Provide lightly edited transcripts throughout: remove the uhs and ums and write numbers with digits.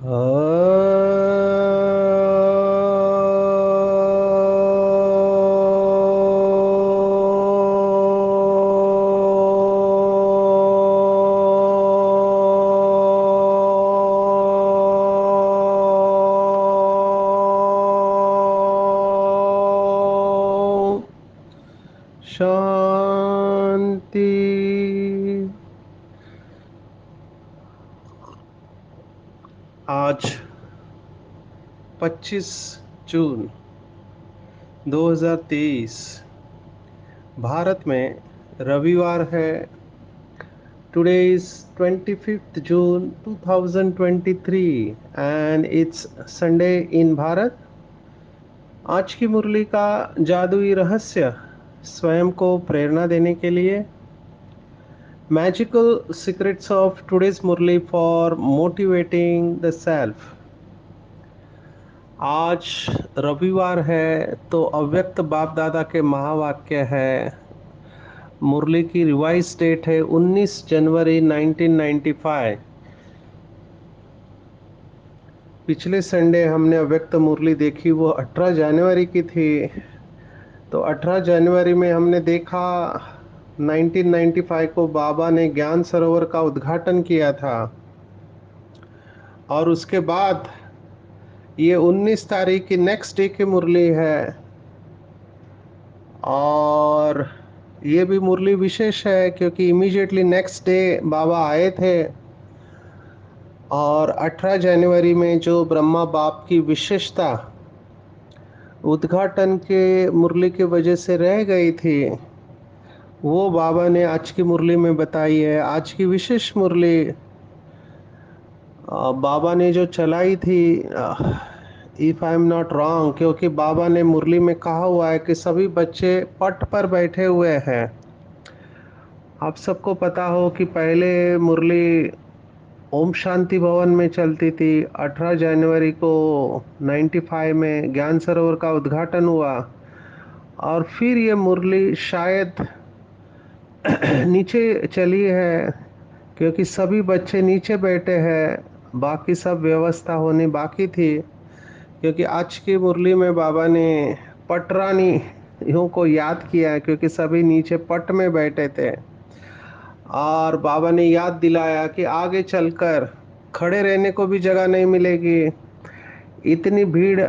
शांति। आज 25 जून 2023 भारत में रविवार है। Today is 25th June 2023 and it's Sunday in Bharat. आज की मुरली का जादुई रहस्य स्वयं को प्रेरणा देने के लिए। Magical secrets of today's Murli for motivating the self. आज रविवार है तो अव्यक्त बाप दादा के महावाक्य है। मुरली की रिवाइज डेट है 19 जनवरी 1995। पिछले संडे हमने अव्यक्त मुरली देखी, वो 18 जनवरी की थी। तो 18 जनवरी में हमने देखा 1995 को बाबा ने ज्ञान सरोवर का उद्घाटन किया था। और उसके बाद ये 19 तारीख की नेक्स्ट डे की मुरली है। और ये भी मुरली विशेष है क्योंकि इमीडिएटली नेक्स्ट डे बाबा आए थे। और 18 जनवरी में जो ब्रह्मा बाप की विशेषता उद्घाटन के मुरली की वजह से रह गई थी, वो बाबा ने आज की मुरली में बताई है। आज की विशेष मुरली बाबा ने जो चलाई थी, if I am not wrong, क्योंकि बाबा ने मुरली में कहा हुआ है कि सभी बच्चे पट पर बैठे हुए हैं। आप सबको पता हो कि पहले मुरली ओम शांति भवन में चलती थी। 18 जनवरी को 95 में ज्ञान सरोवर का उद्घाटन हुआ। और फिर ये मुरली शायद नीचे चली है क्योंकि सभी बच्चे नीचे बैठे हैं, बाकी सब व्यवस्था होनी बाकी थी। क्योंकि आज की मुरली में बाबा ने पटरानियों को याद किया है क्योंकि सभी नीचे पट में बैठे थे। और बाबा ने याद दिलाया कि आगे चलकर खड़े रहने को भी जगह नहीं मिलेगी, इतनी भीड़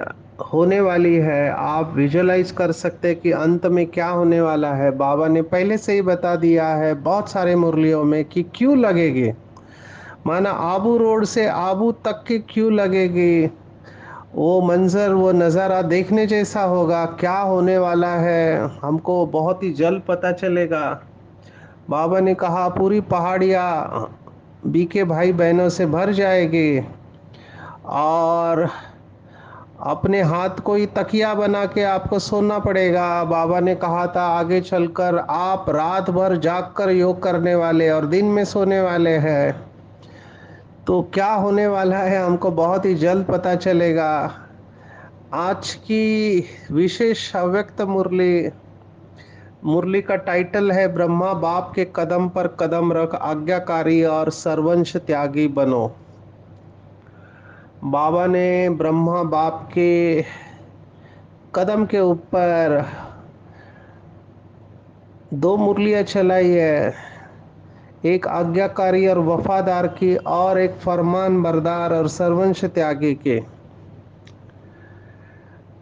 होने वाली है। आप विजुअलाइज कर सकते हैं कि अंत में क्या होने वाला है। बाबा ने पहले से ही बता दिया है बहुत सारे मुरलियों में कि क्यों लगेगी, माना आबू रोड से आबू तक की क्यों लगेगी। वो मंजर, वो नज़ारा देखने जैसा होगा। क्या होने वाला है हमको बहुत ही जल्द पता चलेगा। बाबा ने कहा पूरी पहाड़ियाँ बीके भाई बहनों से भर जाएगी। और अपने हाथ को ही तकिया बना के आपको सोना पड़ेगा। बाबा ने कहा था आगे चलकर आप रात भर जाग कर योग करने वाले और दिन में सोने वाले हैं। तो क्या होने वाला है हमको बहुत ही जल्द पता चलेगा। आज की विशेष अव्यक्त मुरली, मुरली का टाइटल है ब्रह्मा बाप के कदम पर कदम रख, आज्ञाकारी और सर्वंश त्यागी बनो। बाबा ने ब्रह्मा बाप के कदम के ऊपर दो मुरलियां चलाई है, एक आज्ञाकारी और वफादार की और एक फरमान बरदार और सर्वंश त्यागी की।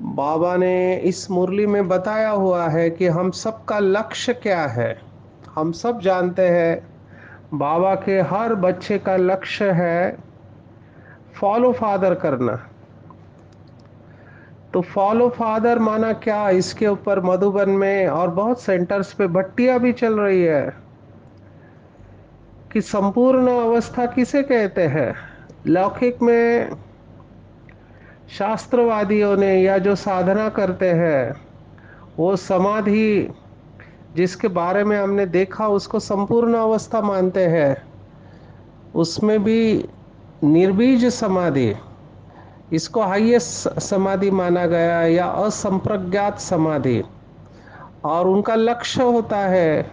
बाबा ने इस मुरली में बताया हुआ है कि हम सबका लक्ष्य क्या है। हम सब जानते हैं बाबा के हर बच्चे का लक्ष्य है फॉलो फादर करना। तो फॉलो फादर माना क्या, इसके ऊपर मधुबन में और बहुत सेंटर्स पे भट्टियां भी चल रही है कि संपूर्ण अवस्था किसे कहते हैं। लौकिक में शास्त्रवादियों ने या जो साधना करते हैं वो समाधि जिसके बारे में हमने देखा उसको संपूर्ण अवस्था मानते हैं। उसमें भी निर्बीज समाधि, इसको हाईएस्ट समाधि माना गया या असंप्रज्ञात समाधि। और उनका लक्ष्य होता है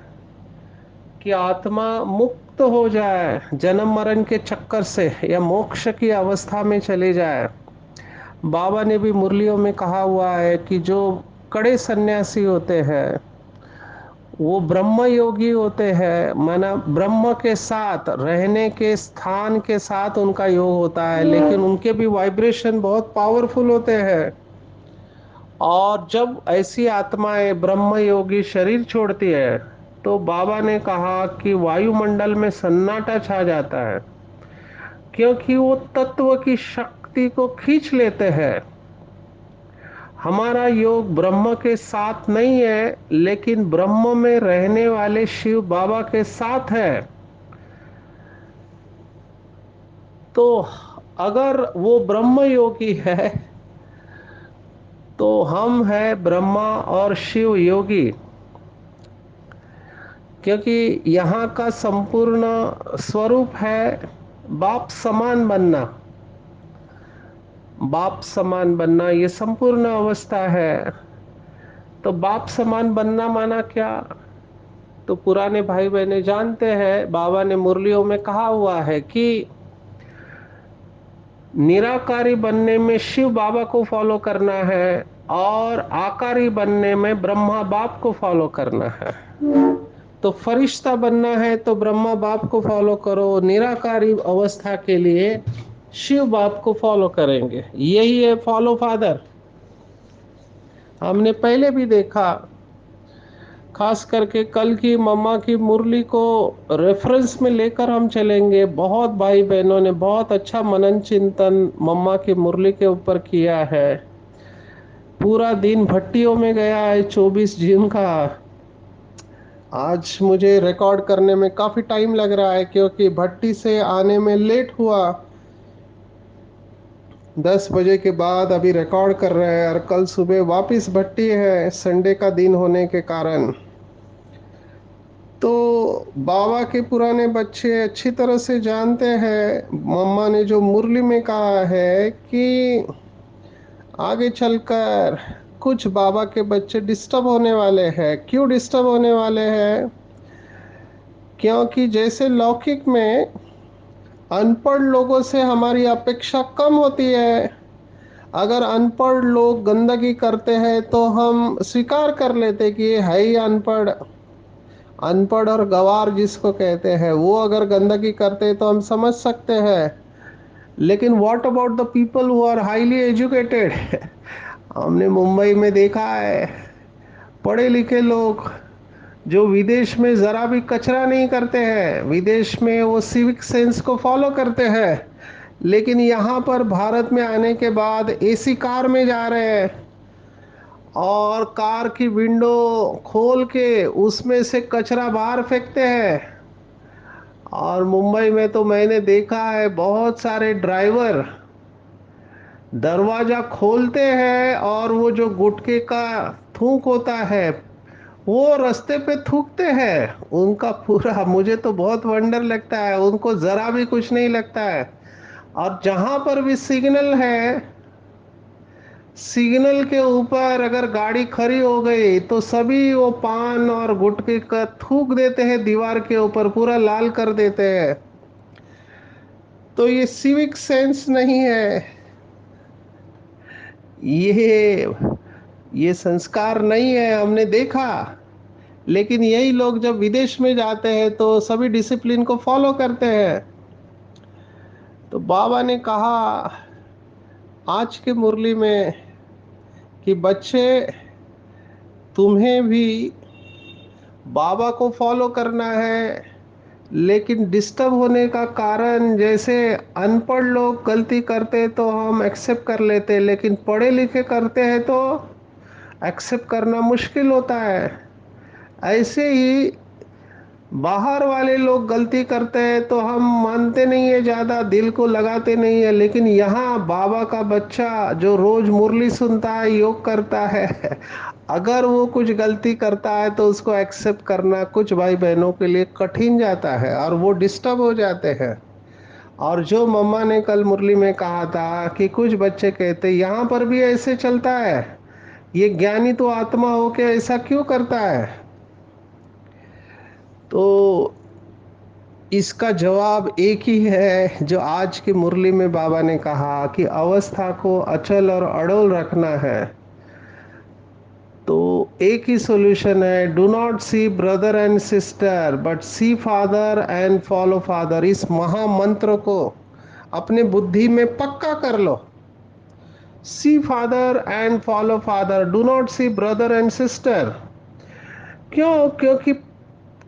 कि आत्मा मुक्त मुक्त हो जाए जन्म मरण के चक्कर से या मोक्ष की अवस्था में चले जाए। बाबा ने भी मुरलियों में कहा हुआ है कि जो कड़े सन्यासी होते हैं वो ब्रह्म योगी होते हैं, माना ब्रह्म के साथ रहने के स्थान के साथ उनका योग होता है, लेकिन उनके भी वाइब्रेशन बहुत पावरफुल होते हैं। और जब ऐसी आत्माएं ब्रह्म योगी शरीर छोड़ती है तो बाबा ने कहा कि वायुमंडल में सन्नाटा छा जाता है, क्योंकि वो तत्व की शक्ति को खींच लेते हैं। हमारा योग ब्रह्म के साथ नहीं है, लेकिन ब्रह्म में रहने वाले शिव बाबा के साथ है। तो अगर वो ब्रह्म योगी है तो हम है ब्रह्मा और शिव योगी, क्योंकि यहाँ का संपूर्ण स्वरूप है बाप समान बनना। बाप समान बनना ये संपूर्ण अवस्था है। तो बाप समान बनना माना क्या? तो पुराने भाई बहने जानते हैं, बाबा ने मुरलियों में कहा हुआ है कि निराकारी बनने में शिव बाबा को फॉलो करना है और आकारी बनने में ब्रह्मा बाप को फॉलो करना है। तो फरिश्ता बनना है तो ब्रह्मा बाप को फॉलो करो, निराकारी अवस्था के लिए शिव बाप को फॉलो करेंगे। यही है फॉलो फादर। हमने पहले भी देखा, खास करके कल की मम्मा की मुरली को रेफरेंस में लेकर हम चलेंगे। बहुत भाई बहनों ने बहुत अच्छा मनन चिंतन मम्मा की मुरली के ऊपर किया है। पूरा दिन भट्टियों में गया है 24 दिन का। आज मुझे रिकॉर्ड करने में काफी टाइम लग रहा है, क्योंकि भट्टी से आने में लेट हुआ। 10 बजे के बाद अभी रिकॉर्ड कर रहे हैं और कल सुबह वापस भट्टी है, संडे का दिन होने के कारण। तो बाबा के पुराने बच्चे अच्छी तरह से जानते हैं, मम्मा ने जो मुरली में कहा है कि आगे चलकर कुछ बाबा के बच्चे डिस्टर्ब होने वाले हैं। क्यों डिस्टर्ब होने वाले हैं? क्योंकि जैसे लौकिक में अनपढ़ लोगों से हमारी अपेक्षा कम होती है। अगर अनपढ़ लोग गंदगी करते हैं तो हम स्वीकार कर लेते कि ये है ही अनपढ़। अनपढ़ और गवार जिसको कहते हैं, वो अगर गंदगी करते तो हम समझ सकते हैं। लेकिन what about the people who are highly educated? हमने मुंबई में देखा है, पढ़े लिखे लोग जो विदेश में जरा भी कचरा नहीं करते हैं, विदेश में वो सिविक सेंस को फॉलो करते हैं, लेकिन यहाँ पर भारत में आने के बाद एसी कार में जा रहे हैं और कार की विंडो खोल के उसमें से कचरा बाहर फेंकते हैं। और मुंबई में तो मैंने देखा है बहुत सारे ड्राइवर दरवाजा खोलते हैं और वो जो गुटखे का थूक होता है वो रास्ते पे थूकते हैं। उनका पूरा, मुझे तो बहुत वंडर लगता है, उनको जरा भी कुछ नहीं लगता है। और जहां पर भी सिग्नल है, सिग्नल के ऊपर अगर गाड़ी खड़ी हो गई तो सभी वो पान और गुटखे का थूक देते हैं, दीवार के ऊपर पूरा लाल कर देते हैं। तो ये सिविक सेंस नहीं है, ये ये संस्कार नहीं है, हमने देखा। लेकिन यही लोग जब विदेश में जाते हैं तो सभी डिसिप्लिन को फॉलो करते हैं। तो बाबा ने कहा आज के मुरली में कि बच्चे, तुम्हें भी बाबा को फॉलो करना है, लेकिन डिस्टर्ब होने का कारण, जैसे अनपढ़ लोग गलती करते तो हम एक्सेप्ट कर लेते, लेकिन पढ़े लिखे करते हैं तो एक्सेप्ट करना मुश्किल होता है। ऐसे ही बाहर वाले लोग गलती करते हैं तो हम मानते नहीं है, ज्यादा दिल को लगाते नहीं है, लेकिन यहाँ बाबा का बच्चा जो रोज मुरली सुनता है, योग करता है, अगर वो कुछ गलती करता है तो उसको एक्सेप्ट करना कुछ भाई बहनों के लिए कठिन जाता है और वो डिस्टर्ब हो जाते हैं। और जो मम्मा ने कल मुरली में कहा था कि कुछ बच्चे कहते यहाँ पर भी ऐसे चलता है, ये ज्ञानी तो आत्मा होके ऐसा क्यों करता है? तो इसका जवाब एक ही है जो आज की मुरली में बाबा ने कहा कि अवस्था को अचल और अड़ोल रखना है। तो एक ही सॉल्यूशन है, do not see brother and sister but see father and follow father. इस महामंत्र को अपने बुद्धि में पक्का कर लो। See father and follow father, do not see brother and sister. क्यों? क्योंकि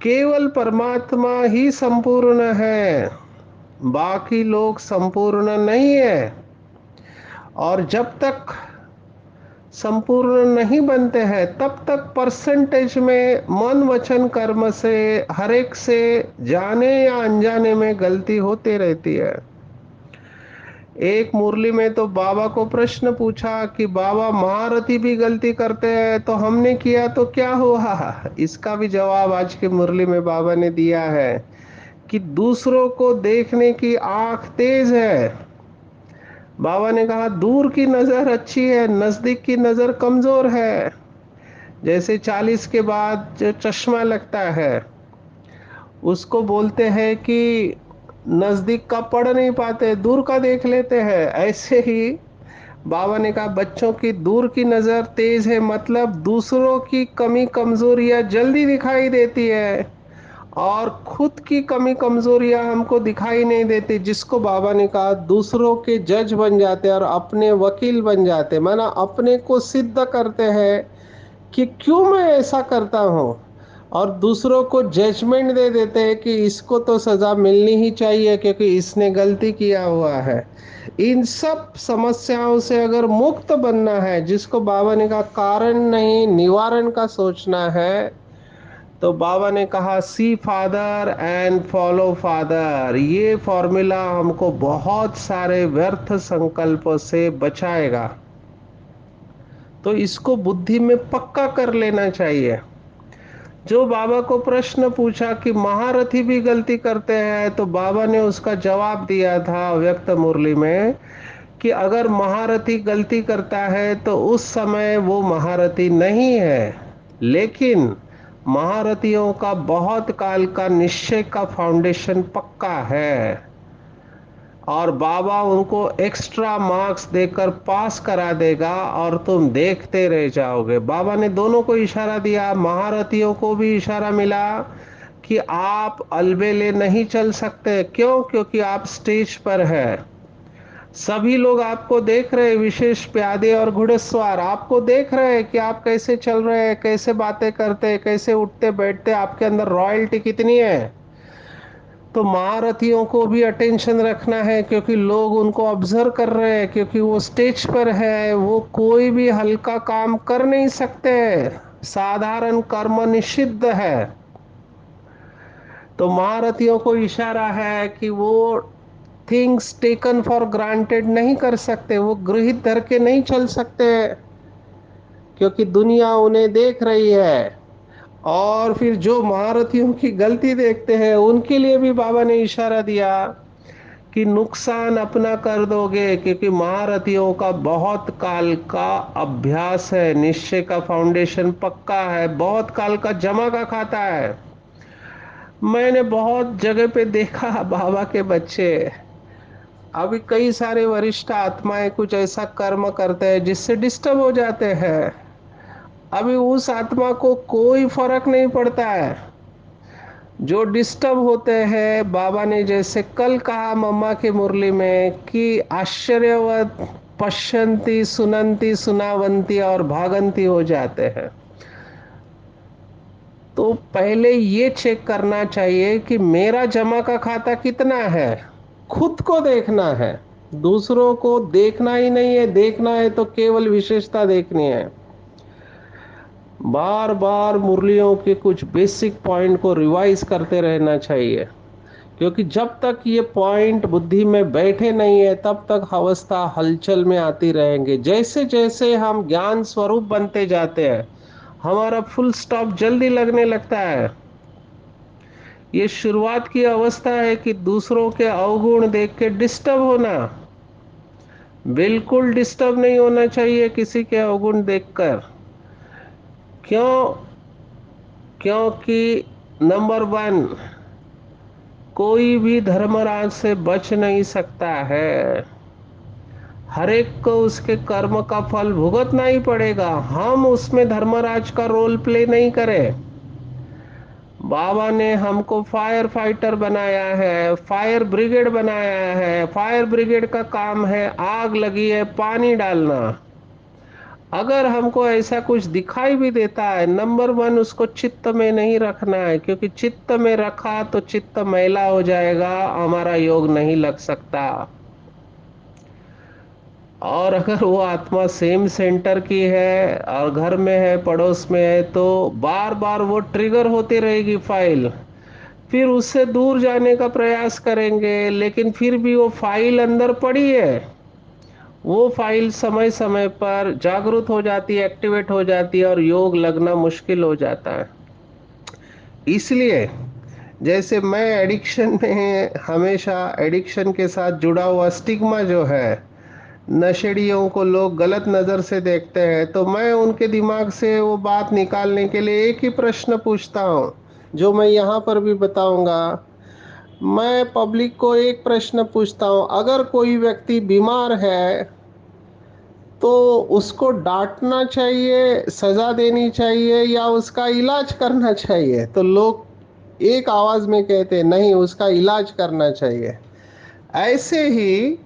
केवल परमात्मा ही संपूर्ण है, बाकी लोग संपूर्ण नहीं है। और जब तक संपूर्ण नहीं बनते हैं तब तक परसेंटेज में मन वचन कर्म से हर एक से जाने या अनजाने में गलती होती रहती है। एक मुरली में तो बाबा को प्रश्न पूछा कि बाबा महारथी भी गलती करते हैं तो हमने किया तो क्या हुआ? इसका भी जवाब आज की मुरली में बाबा ने दिया है कि दूसरों को देखने की आंख तेज है। बाबा ने कहा दूर की नजर अच्छी है, नजदीक की नजर कमजोर है। जैसे 40 के बाद जो चश्मा लगता है उसको बोलते हैं कि नजदीक का पढ़ नहीं पाते, दूर का देख लेते हैं। ऐसे ही बाबा ने कहा बच्चों की दूर की नजर तेज है, मतलब दूसरों की कमी कमजोरियां जल्दी दिखाई देती है और खुद की कमी कमजोरियां हमको दिखाई नहीं देती, जिसको बाबा ने कहा दूसरों के जज बन जाते हैं और अपने वकील बन जाते हैं। माना अपने को सिद्ध करते हैं कि क्यों मैं ऐसा करता हूं, और दूसरों को जजमेंट दे देते हैं कि इसको तो सजा मिलनी ही चाहिए क्योंकि इसने गलती किया हुआ है। इन सब समस्याओं से अगर मुक्त बनना है, जिसको बाबा ने कहा कारण नहीं निवारण का सोचना है, तो बाबा ने कहा सी फादर एंड फॉलो फादर। ये फॉर्मूला हमको बहुत सारे व्यर्थ संकल्पों से बचाएगा। तो इसको बुद्धि में पक्का कर लेना चाहिए। जो बाबा को प्रश्न पूछा कि महारथी भी गलती करते हैं, तो बाबा ने उसका जवाब दिया था व्यक्त मुरली में कि अगर महारथी गलती करता है तो उस समय वो महारथी नहीं है, लेकिन महारथियों का बहुत काल का निश्चय का फाउंडेशन पक्का है और बाबा उनको एक्स्ट्रा मार्क्स देकर पास करा देगा और तुम देखते रह जाओगे। बाबा ने दोनों को इशारा दिया, महारथियों को भी इशारा मिला कि आप अलबेले नहीं चल सकते। क्यों? क्योंकि आप स्टेज पर है, सभी लोग आपको देख रहे हैं, विशेष प्यादे और घुड़सवार आपको देख रहे हैं कि आप कैसे चल रहे हैं, कैसे बातें करते हैं, कैसे उठते बैठते, आपके अंदर रॉयल्टी कितनी है। तो महारथियों को भी अटेंशन रखना है क्योंकि लोग उनको ऑब्जर्व कर रहे हैं, क्योंकि वो स्टेज पर है, वो कोई भी हल्का काम कर नहीं सकते, साधारण कर्म निषिद्ध है। तो महारथियों को इशारा है कि वो थिंग्स टेकन फॉर ग्रांटेड नहीं कर सकते, वो गृहित धर के नहीं चल सकते क्योंकि दुनिया उन्हें देख रही है। और फिर जो महारथियों की गलती देखते हैं उनके लिए भी बाबा ने इशारा दिया कि नुकसान अपना कर दोगे, क्योंकि महारथियों का बहुत काल का अभ्यास है, निश्चय का फाउंडेशन पक्का है, बहुत काल का जमा का खाता है। मैंने बहुत जगह पे देखा बाबा के बच्चे, अभी कई सारे वरिष्ठ आत्माएं कुछ ऐसा कर्म करते हैं जिससे डिस्टर्ब हो जाते हैं। अभी उस आत्मा को कोई फर्क नहीं पड़ता है, जो डिस्टर्ब होते हैं बाबा ने जैसे कल कहा मम्मा की मुरली में कि आश्चर्यवत पश्यंती सुनंती सुनावंती और भागंती हो जाते हैं। तो पहले ये चेक करना चाहिए कि मेरा जमा का खाता कितना है, खुद को देखना है, दूसरों को देखना ही नहीं है। देखना है तो केवल विशेषता देखनी है। बार बार मुरलियों के कुछ बेसिक पॉइंट को रिवाइज करते रहना चाहिए, क्योंकि जब तक ये पॉइंट बुद्धि में बैठे नहीं है तब तक अवस्था हलचल में आती रहेंगे। जैसे जैसे हम ज्ञान स्वरूप बनते जाते हैं हमारा फुल स्टॉप जल्दी लगने लगता है। ये शुरुआत की अवस्था है कि दूसरों के अवगुण देख के डिस्टर्ब होना, बिल्कुल डिस्टर्ब नहीं होना चाहिए किसी के अवगुण देखकर। क्यों? क्योंकि नंबर वन, कोई भी धर्मराज से बच नहीं सकता है। हर एक को उसके कर्म का फल भुगतना ही पड़ेगा। हम उसमें धर्मराज का रोल प्ले नहीं करें। बाबा ने हमको फायर फाइटर बनाया है, फायर ब्रिगेड बनाया है। फायर ब्रिगेड का काम है, आग लगी है, पानी डालना। अगर हमको ऐसा कुछ दिखाई भी देता है, नंबर वन उसको चित्त में नहीं रखना है, क्योंकि चित्त में रखा तो चित्त मैला हो जाएगा, हमारा योग नहीं लग सकता। और अगर वो आत्मा सेम सेंटर की है और घर में है, पड़ोस में है, तो बार बार वो ट्रिगर होती रहेगी फाइल। फिर उससे दूर जाने का प्रयास करेंगे, लेकिन फिर भी वो फाइल अंदर पड़ी है। वो फाइल समय समय पर जागृत हो जाती है, एक्टिवेट हो जाती है, और योग लगना मुश्किल हो जाता है। इसलिए जैसे मैं एडिक्शन में हमेशा एडिक्शन के साथ जुड़ा हुआ स्टिग्मा जो है, नशेड़ियों को लोग गलत नजर से देखते हैं, तो मैं उनके दिमाग से वो बात निकालने के लिए एक ही प्रश्न पूछता हूँ, जो मैं यहाँ पर भी बताऊंगा। मैं पब्लिक को एक प्रश्न पूछता हूँ, अगर कोई व्यक्ति बीमार है तो उसको डांटना चाहिए, सजा देनी चाहिए, या उसका इलाज करना चाहिए? तो लोग एक आवाज में कहते हैं नहीं, उसका इलाज करना चाहिए। ऐसे ही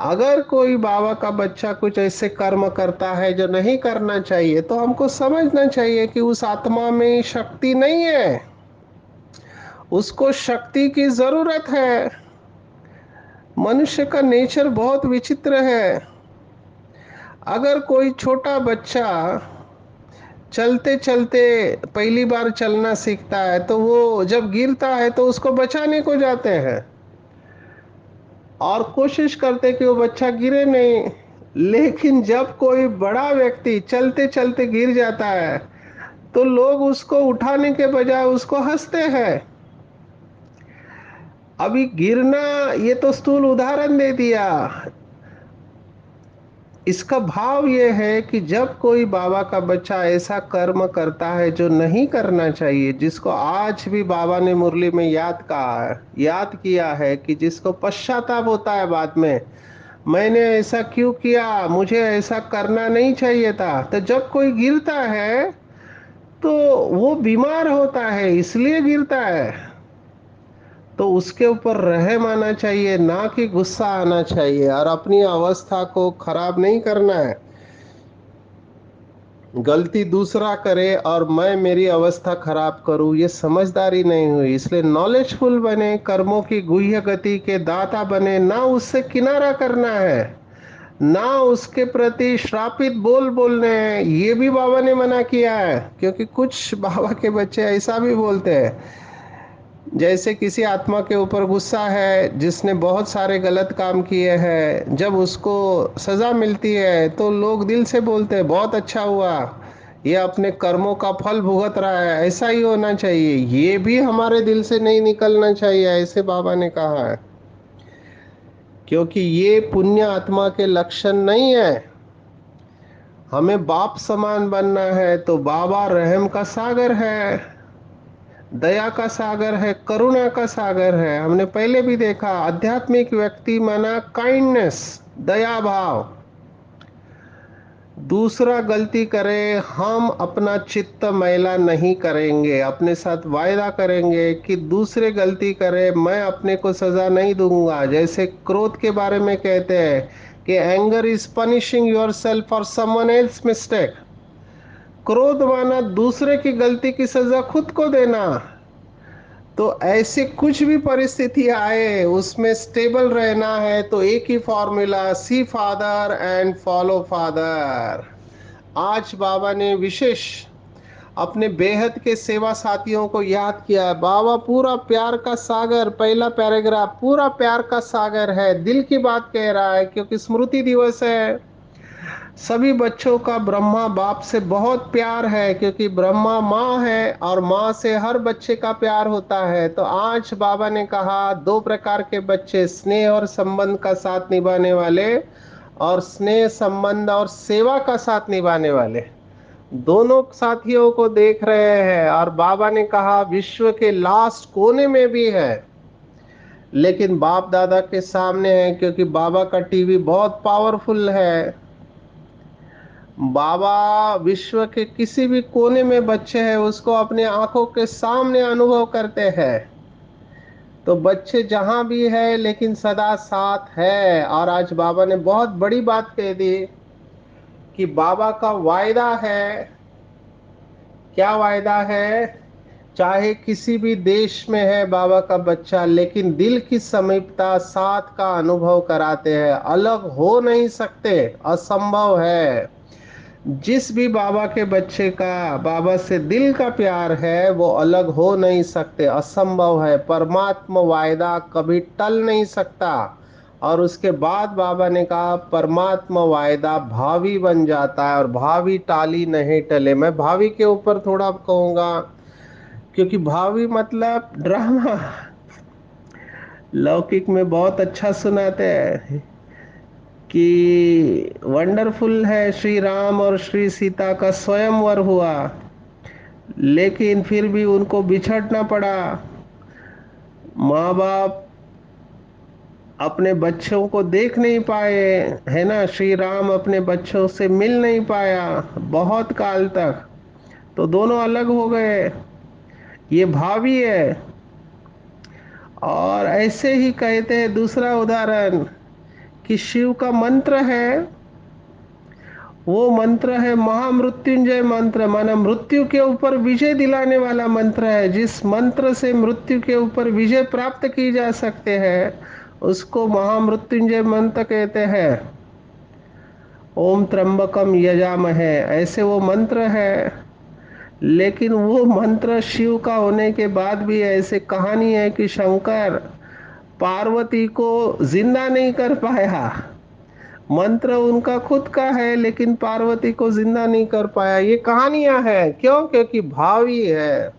अगर कोई बाबा का बच्चा कुछ ऐसे कर्म करता है जो नहीं करना चाहिए, तो हमको समझना चाहिए कि उस आत्मा में शक्ति नहीं है, उसको शक्ति की जरूरत है। मनुष्य का नेचर बहुत विचित्र है। अगर कोई छोटा बच्चा चलते चलते पहली बार चलना सीखता है, तो वो जब गिरता है तो उसको बचाने को जाते हैं और कोशिश करते कि वो बच्चा गिरे नहीं। लेकिन जब कोई बड़ा व्यक्ति चलते चलते गिर जाता है, तो लोग उसको उठाने के बजाय उसको हंसते हैं। अभी गिरना, ये तो स्थूल उदाहरण दे दिया। इसका भाव ये है कि जब कोई बाबा का बच्चा ऐसा कर्म करता है जो नहीं करना चाहिए, जिसको आज भी बाबा ने मुरली में याद किया है, कि जिसको पश्चाताप होता है बाद में, मैंने ऐसा क्यों किया, मुझे ऐसा करना नहीं चाहिए था। तो जब कोई गिरता है तो वो बीमार होता है, इसलिए गिरता है। तो उसके ऊपर रहम आना चाहिए, ना कि गुस्सा आना चाहिए, और अपनी अवस्था को खराब नहीं करना है। गलती दूसरा करे और मैं मेरी अवस्था खराब करूं, ये समझदारी नहीं हुई। इसलिए नॉलेजफुल बने, कर्मों की गुह्य गति के दाता बने, ना उससे किनारा करना है, ना उसके प्रति श्रापित बोल बोलने हैं। ये भी बाबा ने मना किया है, क्योंकि कुछ बाबा के बच्चे ऐसा भी बोलते हैं, जैसे किसी आत्मा के ऊपर गुस्सा है जिसने बहुत सारे गलत काम किए हैं, जब उसको सजा मिलती है तो लोग दिल से बोलते हैं बहुत अच्छा हुआ, ये अपने कर्मों का फल भुगत रहा है, ऐसा ही होना चाहिए। ये भी हमारे दिल से नहीं निकलना चाहिए, ऐसे बाबा ने कहा है, क्योंकि ये पुण्य आत्मा के लक्षण नहीं है। हमें बाप समान बनना है, तो बाबा रहम का सागर है, दया का सागर है, करुणा का सागर है। हमने पहले भी देखा, आध्यात्मिक व्यक्ति माना काइंडनेस, दया भाव। दूसरा गलती करे, हम अपना चित्त मैला नहीं करेंगे, अपने साथ वायदा करेंगे कि दूसरे गलती करे, मैं अपने को सजा नहीं दूंगा। जैसे क्रोध के बारे में कहते हैं कि anger is punishing your self for someone else mistake. क्रोध माना दूसरे की गलती की सजा खुद को देना। तो ऐसे कुछ भी परिस्थिति आए, उसमें स्टेबल रहना है, तो एक ही formula, see father and follow father. आज बाबा ने विशेष अपने बेहद के सेवा साथियों को याद किया है। बाबा पूरा प्यार का सागर, पहला पैराग्राफ पूरा प्यार का सागर है, दिल की बात कह रहा है, क्योंकि स्मृति दिवस है। सभी बच्चों का ब्रह्मा बाप से बहुत प्यार है, क्योंकि ब्रह्मा माँ है और माँ से हर बच्चे का प्यार होता है। तो आज बाबा ने कहा, दो प्रकार के बच्चे, स्नेह और संबंध का साथ निभाने वाले, और स्नेह संबंध और सेवा का साथ निभाने वाले, दोनों साथियों को देख रहे हैं। और बाबा ने कहा विश्व के लास्ट कोने में भी है, लेकिन बाप दादा के सामने है, क्योंकि बाबा का टीवी बहुत पावरफुल है। बाबा विश्व के किसी भी कोने में बच्चे हैं उसको अपने आंखों के सामने अनुभव करते हैं। तो बच्चे जहां भी है लेकिन सदा साथ है। और आज बाबा ने बहुत बड़ी बात कह दी कि बाबा का वायदा है। क्या वायदा है? चाहे किसी भी देश में है बाबा का बच्चा, लेकिन दिल की समीपता साथ का अनुभव कराते हैं। अलग हो नहीं सकते, असंभव है। जिस भी बाबा के बच्चे का बाबा से दिल का प्यार है वो अलग हो नहीं सकते, असंभव है। परमात्मा वायदा कभी टल नहीं सकता। और उसके बाद बाबा ने कहा परमात्मा वायदा भावी बन जाता है, और भावी टाली नहीं टले। मैं भावी के ऊपर थोड़ा कहूंगा, क्योंकि भावी मतलब ड्रामा। लौकिक में बहुत अच्छा सुनाते हैं कि वंडरफुल है, श्री राम और श्री सीता का स्वयंवर हुआ, लेकिन फिर भी उनको बिछड़ना पड़ा। माँ बाप अपने बच्चों को देख नहीं पाए, है ना। श्री राम अपने बच्चों से मिल नहीं पाया बहुत काल तक, तो दोनों अलग हो गए। ये भावी है। और ऐसे ही कहते हैं दूसरा उदाहरण कि शिव का मंत्र है, वो मंत्र है महामृत्युंजय मंत्र, माना मृत्यु के ऊपर विजय दिलाने वाला मंत्र है। जिस मंत्र से मृत्यु के ऊपर विजय प्राप्त की जा सकते हैं उसको महामृत्युंजय मंत्र कहते हैं। ओम त्र्यंबकम यजामहे, ऐसे वो मंत्र है। लेकिन वो मंत्र शिव का होने के बाद भी ऐसे कहानी है कि शंकर पार्वती को जिंदा नहीं कर पाया। मंत्र उनका खुद का है लेकिन पार्वती को जिंदा नहीं कर पाया। ये कहानियां हैं, क्यों? क्योंकि भावी है।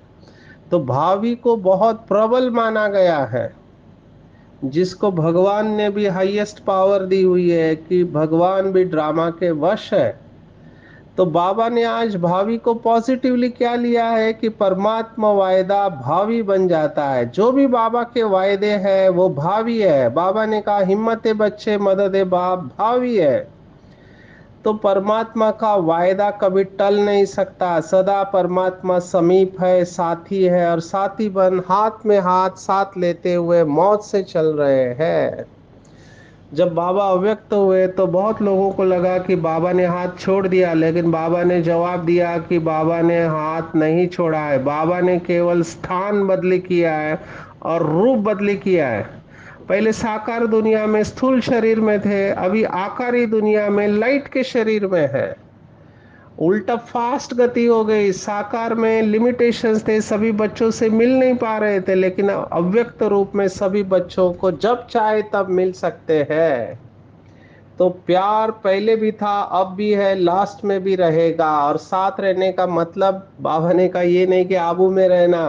तो भावी को बहुत प्रबल माना गया है, जिसको भगवान ने भी हाईएस्ट पावर दी हुई है कि भगवान भी ड्रामा के वश है। तो बाबा ने आज भावी को पॉजिटिवली क्या लिया है कि परमात्मा वायदा भावी बन जाता है। जो भी बाबा के वायदे हैं वो भावी है। बाबा ने कहा हिम्मत बच्चे मदद बाप भावी है। तो परमात्मा का वायदा कभी टल नहीं सकता। सदा परमात्मा समीप है, साथी है, और साथी बन हाथ में हाथ साथ लेते हुए मौत से चल रहे हैं। जब बाबा अव्यक्त हुए तो बहुत लोगों को लगा कि बाबा ने हाथ छोड़ दिया, लेकिन बाबा ने जवाब दिया कि बाबा ने हाथ नहीं छोड़ा है। बाबा ने केवल स्थान बदली किया है और रूप बदली किया है। पहले साकार दुनिया में स्थूल शरीर में थे, अभी आकारी दुनिया में लाइट के शरीर में है। उल्टा फास्ट गति हो गई। साकार में लिमिटेशंस थे, सभी बच्चों से मिल नहीं पा रहे थे, लेकिन अव्यक्त रूप में सभी बच्चों को जब चाहे तब मिल सकते हैं। तो प्यार पहले भी था, अब भी है, लास्ट में भी रहेगा। और साथ रहने का मतलब बाबा ने कहा ये नहीं कि आबू में रहना,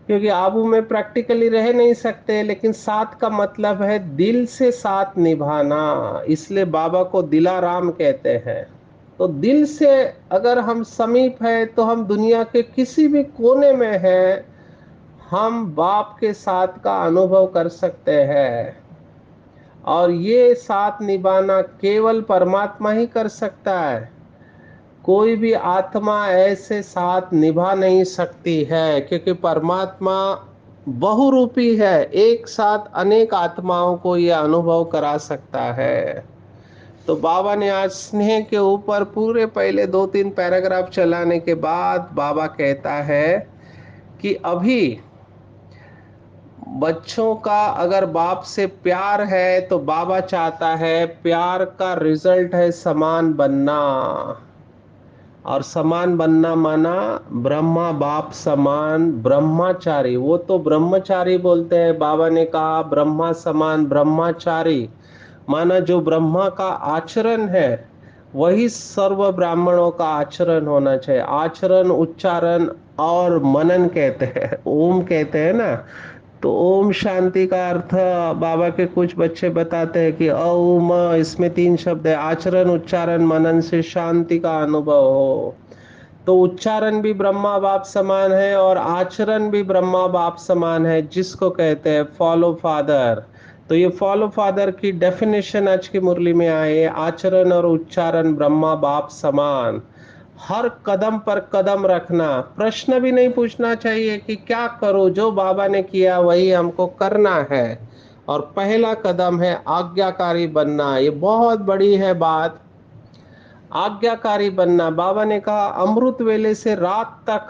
क्योंकि आबू में प्रैक्टिकली रह नहीं सकते, लेकिन साथ का मतलब है दिल से साथ निभाना। इसलिए बाबा को दिलाराम कहते हैं। तो दिल से अगर हम समीप है तो हम दुनिया के किसी भी कोने में है, हम बाप के साथ का अनुभव कर सकते हैं। और ये साथ निभाना केवल परमात्मा ही कर सकता है। कोई भी आत्मा ऐसे साथ निभा नहीं सकती है, क्योंकि परमात्मा बहुरूपी है, एक साथ अनेक आत्माओं को यह अनुभव करा सकता है। तो बाबा ने आज स्नेह के ऊपर पूरे पहले 2-3 पैराग्राफ चलाने के बाद बाबा कहता है कि अभी बच्चों का अगर बाप से प्यार है तो बाबा चाहता है प्यार का रिजल्ट है समान बनना। और समान बनना माना ब्रह्मा बाप समान ब्रह्मचारी। वो तो ब्रह्मचारी बोलते हैं, बाबा ने कहा ब्रह्मा समान ब्रह्मचारी, माना जो ब्रह्मा का आचरण है वही सर्व ब्राह्मणों का आचरण होना चाहिए। आचरण, उच्चारण और मनन कहते हैं, ओम कहते हैं ना। तो ओम शांति का अर्थ बाबा के कुछ बच्चे बताते हैं कि ओम, इसमें 3 शब्द है, आचरण, उच्चारण, मनन से शांति का अनुभव हो। तो उच्चारण भी ब्रह्मा बाप समान है और आचरण भी ब्रह्मा बाप समान है, जिसको कहते हैं फॉलो फादर। तो ये फॉलो फादर की डेफिनेशन आज की मुरली में आए, आचरण और उच्चारण ब्रह्मा बाप समान। हर कदम पर कदम रखना, प्रश्न भी नहीं पूछना चाहिए कि क्या करो, जो बाबा ने किया वही हमको करना है। और पहला कदम है आज्ञाकारी बनना, ये बहुत बड़ी है बात। आज्ञाकारी बनना, बाबा ने कहा अमृत वेले से रात तक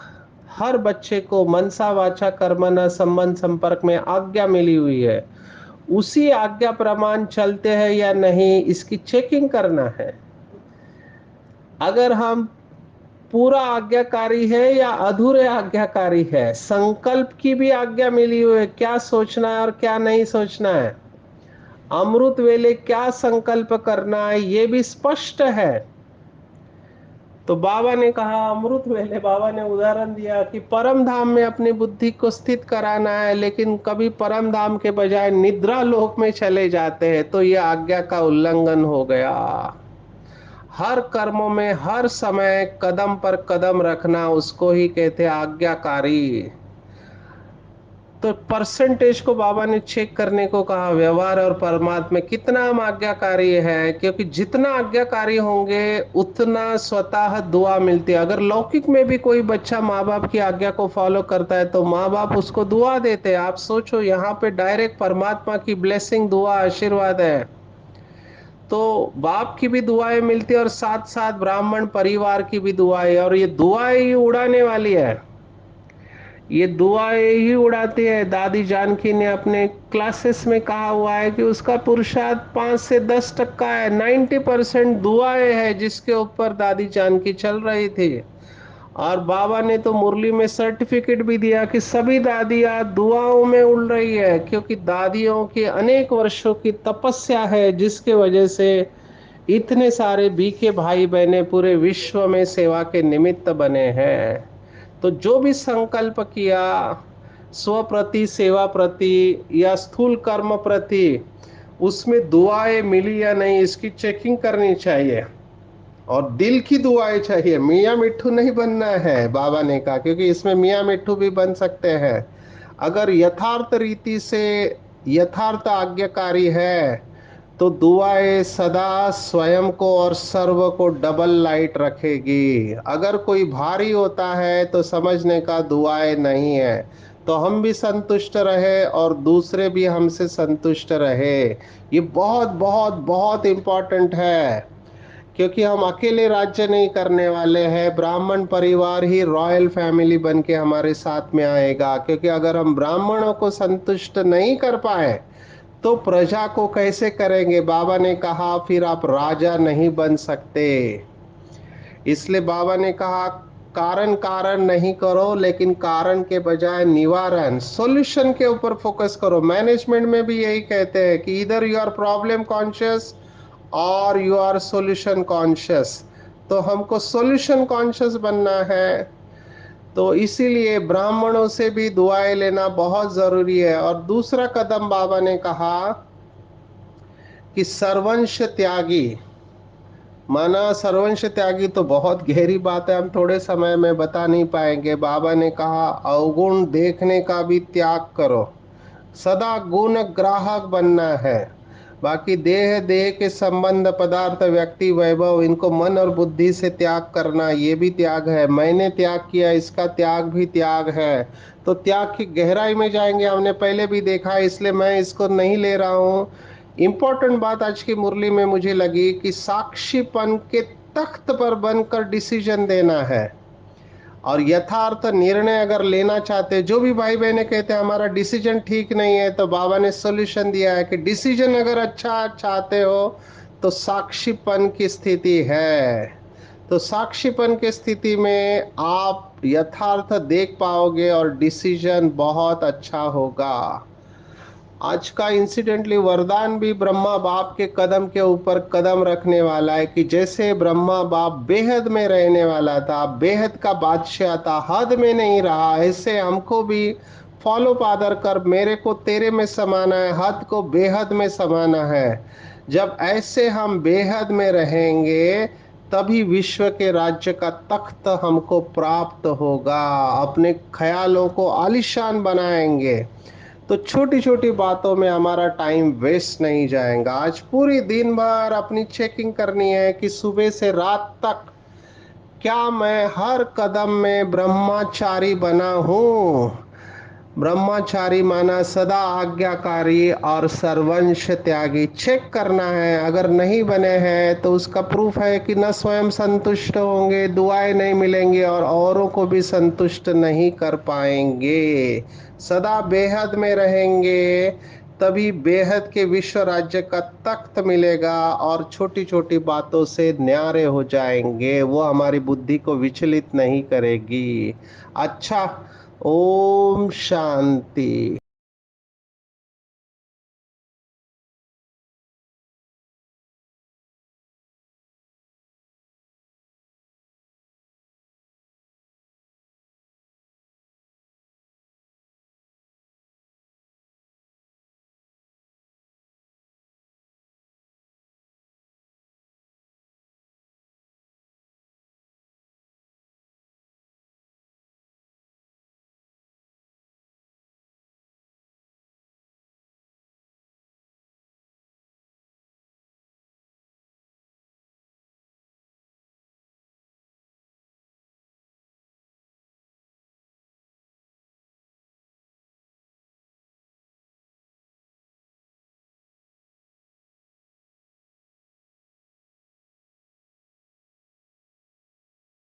हर बच्चे को मनसा वाचा कर्मणा संबंध संपर्क में आज्ञा मिली हुई है, उसी आज्ञा प्रमाण चलते हैं या नहीं, इसकी चेकिंग करना है। अगर हम पूरा आज्ञाकारी है या अधूरे आज्ञाकारी है, संकल्प की भी आज्ञा मिली हुई है, क्या सोचना है और क्या नहीं सोचना है, अमृत वेले क्या संकल्प करना है, ये भी स्पष्ट है। तो बाबा ने कहा अमृत वेले, बाबा ने उदाहरण दिया कि परम धाम में अपनी बुद्धि को स्थित कराना है, लेकिन कभी परम धाम के बजाय निद्रा लोक में चले जाते हैं, तो यह आज्ञा का उल्लंघन हो गया। हर कर्मों में हर समय कदम पर कदम रखना, उसको ही कहते हैं आज्ञाकारी। तो परसेंटेज को बाबा ने चेक करने को कहा, व्यवहार और परमात्मा में कितना हम आज्ञाकारी है, क्योंकि जितना आज्ञाकारी होंगे उतना स्वतः दुआ मिलती है। अगर लौकिक में भी कोई बच्चा माँ बाप की आज्ञा को फॉलो करता है तो माँ बाप उसको दुआ देते हैं। आप सोचो, यहाँ पे डायरेक्ट परमात्मा की ब्लेसिंग, दुआ, आशीर्वाद है। तो बाप की भी दुआएं मिलती है और साथ साथ ब्राह्मण परिवार की भी दुआएं, और ये दुआएं ही उड़ाने वाली है, ये दुआएं ही उड़ाती है। दादी जानकी ने अपने क्लासेस में कहा हुआ है कि उसका पुरुषार्थ 5 से 10% है, 90% दुआएं है जिसके ऊपर दादी जानकी चल रही थी। और बाबा ने तो मुरली में सर्टिफिकेट भी दिया कि सभी दादियां दुआओं में उड़ रही है, क्योंकि दादियों की अनेक वर्षों की तपस्या है, जिसके वजह से इतने सारे बीके भाई बहने पूरे विश्व में सेवा के निमित्त बने हैं। तो जो भी संकल्प किया, स्व प्रति, सेवा प्रति या स्थूल कर्म प्रति, उसमें दुआएं मिली या नहीं, इसकी चेकिंग करनी चाहिए। और दिल की दुआएं चाहिए, मियाँ मिट्ठू नहीं बनना है, बाबा ने कहा, क्योंकि इसमें मियाँ मिट्ठू भी बन सकते हैं। अगर यथार्थ रीति से यथार्थ आज्ञाकारी है तो दुआएं सदा स्वयं को और सर्व को डबल लाइट रखेगी। अगर कोई भारी होता है तो समझने का दुआएं नहीं है, तो हम भी संतुष्ट रहे और दूसरे भी हमसे संतुष्ट रहे। ये बहुत बहुत बहुत इंपॉर्टेंट है, क्योंकि हम अकेले राज्य नहीं करने वाले हैं। ब्राह्मण परिवार ही रॉयल फैमिली बन के हमारे साथ में आएगा, क्योंकि अगर हम ब्राह्मणों को संतुष्ट नहीं कर पाए तो प्रजा को कैसे करेंगे। बाबा ने कहा फिर आप राजा नहीं बन सकते। इसलिए बाबा ने कहा कारण कारण नहीं करो, लेकिन कारण के बजाय निवारण, सॉल्यूशन के ऊपर फोकस करो। मैनेजमेंट में भी यही कहते हैं कि इधर यू आर प्रॉब्लम कॉन्शियस और यू आर सॉल्यूशन कॉन्शियस। तो हमको सॉल्यूशन कॉन्शियस बनना है। तो इसीलिए ब्राह्मणों से भी दुआएं लेना बहुत जरूरी है। और दूसरा कदम बाबा ने कहा कि सर्वंश त्यागी। माना सर्वंश त्यागी तो बहुत गहरी बात है, हम थोड़े समय में बता नहीं पाएंगे। बाबा ने कहा अवगुण देखने का भी त्याग करो, सदा गुण ग्राहक बनना है। बाकी देह, देह के संबंध, पदार्थ, व्यक्ति, वैभव, इनको मन और बुद्धि से त्याग करना, ये भी त्याग है। मैंने त्याग किया, इसका त्याग भी त्याग है। तो त्याग की गहराई में जाएंगे, हमने पहले भी देखा है, इसलिए मैं इसको नहीं ले रहा हूं। इंपॉर्टेंट बात आज की मुरली में मुझे लगी कि साक्षीपन के तख्त पर बनकर डिसीजन देना है। और यथार्थ निर्णय अगर लेना चाहते, जो भी भाई बहने कहते हैं हमारा डिसीजन ठीक नहीं है, तो बाबा ने सॉल्यूशन दिया है कि डिसीजन अगर अच्छा चाहते हो तो साक्षीपन की स्थिति है। तो साक्षीपन की स्थिति में आप यथार्थ देख पाओगे और डिसीजन बहुत अच्छा होगा। आज का इंसिडेंटली वरदान भी ब्रह्मा बाप के कदम के ऊपर कदम रखने वाला है, कि जैसे ब्रह्मा बाप बेहद में रहने वाला था, बेहद का बादशाह था, हद में नहीं रहा, ऐसे हमको भी फॉलो पादर कर, मेरे को तेरे में समाना है, हद को बेहद में समाना है। जब ऐसे हम बेहद में रहेंगे तभी विश्व के राज्य का तख्त हमको प्राप्त होगा। अपने ख्यालों को आलीशान बनाएंगे तो छोटी छोटी बातों में हमारा टाइम वेस्ट नहीं जाएगा। आज पूरी दिन भर अपनी चेकिंग करनी है कि सुबह से रात तक क्या मैं हर कदम में ब्रह्मचारी बना हूँ। ब्रह्मचारी माना सदा आज्ञाकारी और सर्वंश त्यागी। चेक करना है, अगर नहीं बने हैं तो उसका प्रूफ है कि न स्वयं संतुष्ट होंगे, दुआएं नहीं मिलेंगी और औरों को भी संतुष्ट नहीं कर पाएंगे। सदा बेहद में रहेंगे तभी बेहद के विश्व राज्य का तख्त मिलेगा और छोटी छोटी बातों से न्यारे हो जाएंगे। वो हमारी बुद्धि को विचलित नहीं करेगी। अच्छा, ओम शांति।